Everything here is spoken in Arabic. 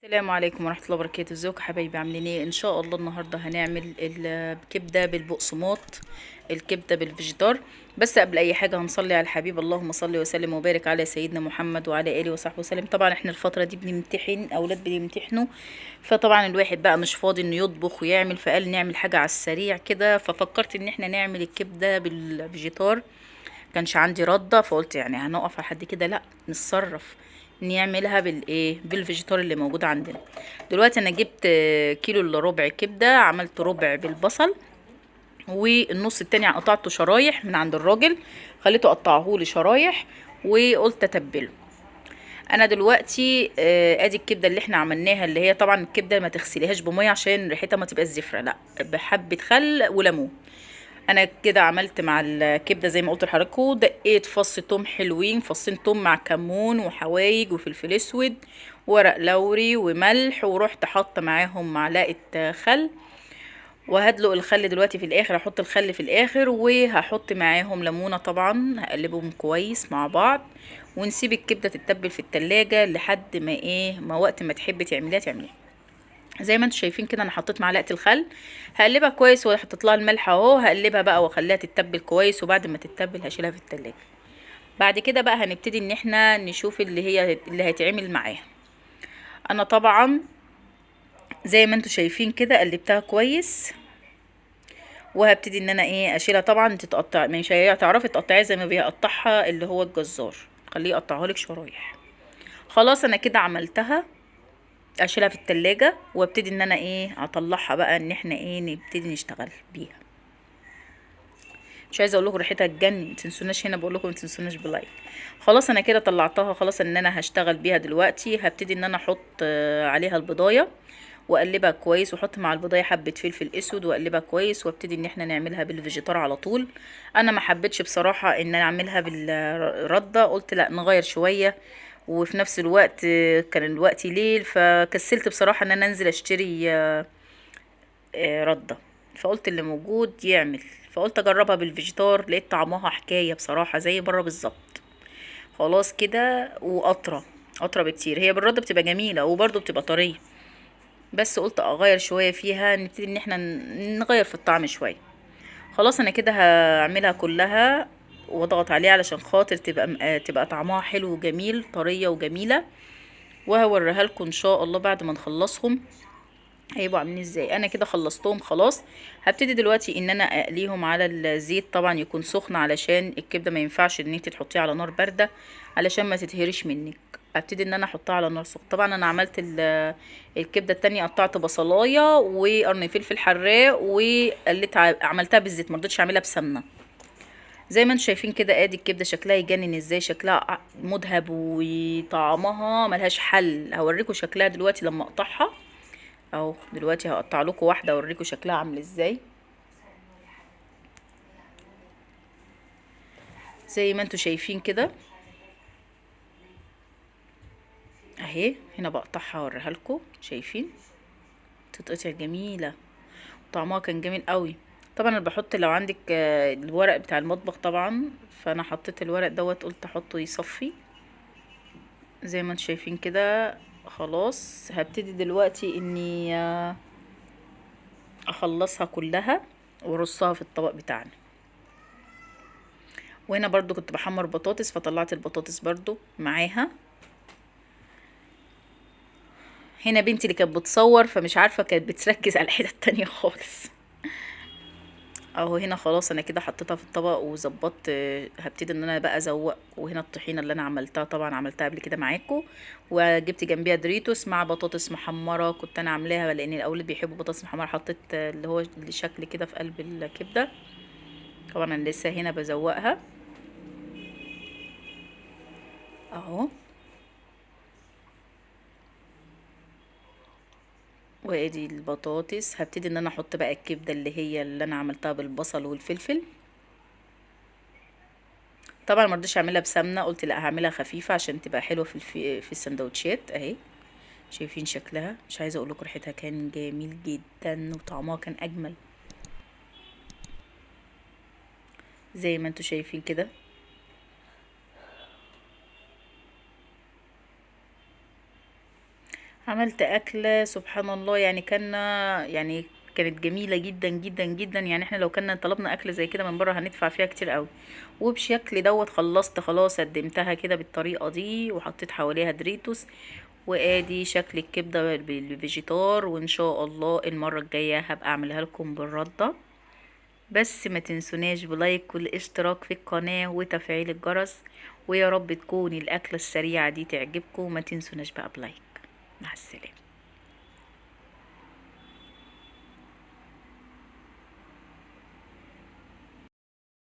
السلام عليكم ورحمة الله وبركاته. ازيكم حبايبي؟ عاملين ايه؟ ان شاء الله النهارده هنعمل الكبده بالبقسماط، الكبده بالفيجيتار. بس قبل اي حاجه هنصلي على الحبيب، اللهم صل وسلم وبارك على سيدنا محمد وعلى اله وصحبه وسلم. طبعا احنا الفتره دي بنمتحن، اولاد بيمتحنوا، فطبعا الواحد بقى مش فاضي انه يطبخ ويعمل، فقال نعمل حاجه على السريع كده. ففكرت ان احنا نعمل الكبده بالفيجيتار. كانش عندي رده، فقلت يعني هنقف على حد كده؟ لا، نتصرف نعملها بالايه، بالفيجيتار اللي موجود عندنا. دلوقتي انا جبت كيلو الا ربع كبده، عملت ربع بالبصل، والنص التاني قطعته شرايح من عند الراجل، خليته قطعه لي شرايح، وقلت اتبله. انا دلوقتي ادي الكبده اللي احنا عملناها، اللي هي طبعا الكبده ما تغسليهاش بميه عشان ريحتها ما تبقاش زفره، لا، بحبه خل وليمون. انا كده عملت مع الكبده زي ما قلت لحضراتكم، دقيت فص توم حلوين، فصين توم مع كمون وحوايج وفلفل اسود ورق لوري وملح، ورحت حاطه معاهم معلقه خل. وهدلق الخل دلوقتي في الاخر، هحط الخل في الاخر، وهحط معاهم ليمونه طبعا، هقلبهم كويس مع بعض، ونسيب الكبده تتبل في التلاجة لحد ما ايه، ما وقت ما تحبي تعمليها. زي ما انتم شايفين كده، انا حطيت معلقه الخل، هقلبها كويس، وحطيت لها الملح اهو، هقلبها بقى واخليها تتبل كويس، وبعد ما تتبل هشيلها في التلاجة. بعد كده بقى هنبتدي ان احنا نشوف اللي هيتعمل معاها. انا طبعا زي ما انتم شايفين كده قلبتها كويس، وهبتدي ان انا ايه اشيلها. طبعا تتقطع، مش هتعرفي تقطعيها زي ما بيقطعها اللي هو الجزار، خليه يقطعها لك شرايح. خلاص انا كده عملتها، اشيلها في التلاجة، وابتدي ان انا ايه اطلعها بقى، ان احنا ايه نبتدي نشتغل بيها. مش عايزه اقول لكم ريحتها تجنن، متنسوناش هنا بقول لكم متنسوناش بلايك. خلاص انا كده طلعتها، خلاص ان انا هشتغل بيها دلوقتي. هبتدي ان انا احط عليها البضايه، واقلبها كويس، واحط مع البضايه حبه فلفل اسود، واقلبها كويس، وابتدي ان احنا نعملها بالفيجيتار على طول. انا ما حبيتش بصراحه ان انا اعملها بالرده، قلت لا نغير شويه، وفي نفس الوقت كان الوقت ليل، فكسلت بصراحه ان انا انزل اشتري ردة. فقلت اللي موجود يعمل، فقلت اجربها بالفيجيتار، لقيت طعمها حكاية بصراحة زي بره بالظبط. خلاص كده، وقطرة قطرة بكتير. هي بالردة بتبقى جميلة وبرضه بتبقى طرية، بس قلت اغير شوية فيها، نبتدي ان احنا نغير في الطعم شوية. خلاص انا كده هعملها كلها، واضغط عليها علشان خاطر تبقى طعمها حلو وجميل، طرية وجميلة. وهوريها لكم ان شاء الله بعد ما نخلصهم هيبقوا عاملين ازاي. انا كده خلصتهم خلاص. هبتدي دلوقتي ان انا اقليهم على الزيت، طبعا يكون سخن، علشان الكبده ما ينفعش ان انت تحطيها على نار بارده علشان ما تتهرش منك. ابتدي ان انا احطها على نار سخن. طبعا انا عملت الكبده التانية، قطعت بصلايه وقرن فلفل حراق، وقليتها عملتها بالزيت، ما رضيتش اعملها بسمنه. زي ما انتم شايفين كده، ادي الكبده شكلها يجنن ازاي، شكلها مذهب وطعمها ملهاش حل. هوريكم شكلها دلوقتي لما اقطعها اهو. دلوقتي هقطع لكم واحده اوريكم شكلها عامل ازاي. زي ما انتم شايفين كده اهي. هنا بقطعها اوريها لكم، شايفين تتقطع جميله، طعمها كان جميل قوي. طبعا انا بحط لو عندك الورق بتاع المطبخ طبعا، فانا حطيت الورق دوت، قلت احطه يصفي. زي ما انتم شايفين كده. خلاص هبتدي دلوقتي اني اخلصها كلها وارصها في الطبق بتاعنا. وهنا برضو كنت بحمر بطاطس، فطلعت البطاطس برضو معاها. هنا بنتي اللي كانت بتصور، فمش عارفة كانت بتركز على الحتة التانية خالص. اهو هنا خلاص انا كده حطيتها في الطبق وظبطت. هبتدي ان انا بقى ازوق. وهنا الطحينة اللي انا عملتها، طبعا عملتها قبل كده معاكم، وجبت جنبيها دريتوس مع بطاطس محمرة كنت انا عاملاها، لان الاولاد بيحبوا بطاطس محمرة. حطيت اللي هو الشكل كده في قلب الكبدة. طبعا انا لسه هنا بزوقها اهو. وادي البطاطس. هبتدي ان انا احط بقى الكبده اللي انا عملتها بالبصل والفلفل. طبعا ما رضيتش اعملها بسمنه، قلت لا هعملها خفيفه عشان تبقى حلوه في السندوتشات اهي. شايفين شكلها؟ مش عايزه اقول لكم ريحتها كان جميل جدا، وطعمها كان اجمل. زي ما انتم شايفين كده. عملت اكله سبحان الله، يعني كانت جميله جدا جدا جدا. يعني احنا لو كنا طلبنا اكله زي كده من بره هندفع فيها كتير قوي. وبشكل دوت خلصت خلاص، قدمتها كده بالطريقه دي وحطيت حواليها دريتوس. وادي شكل الكبده بالفيجيتار، وان شاء الله المره الجايه هبقى اعملها لكم بالرده. بس ما تنسوناش بلايك والاشتراك في القناه وتفعيل الجرس. ويا رب تكون الاكله السريعه دي تعجبكم، وما تنسوناش بقى بلايك. مع السلامه.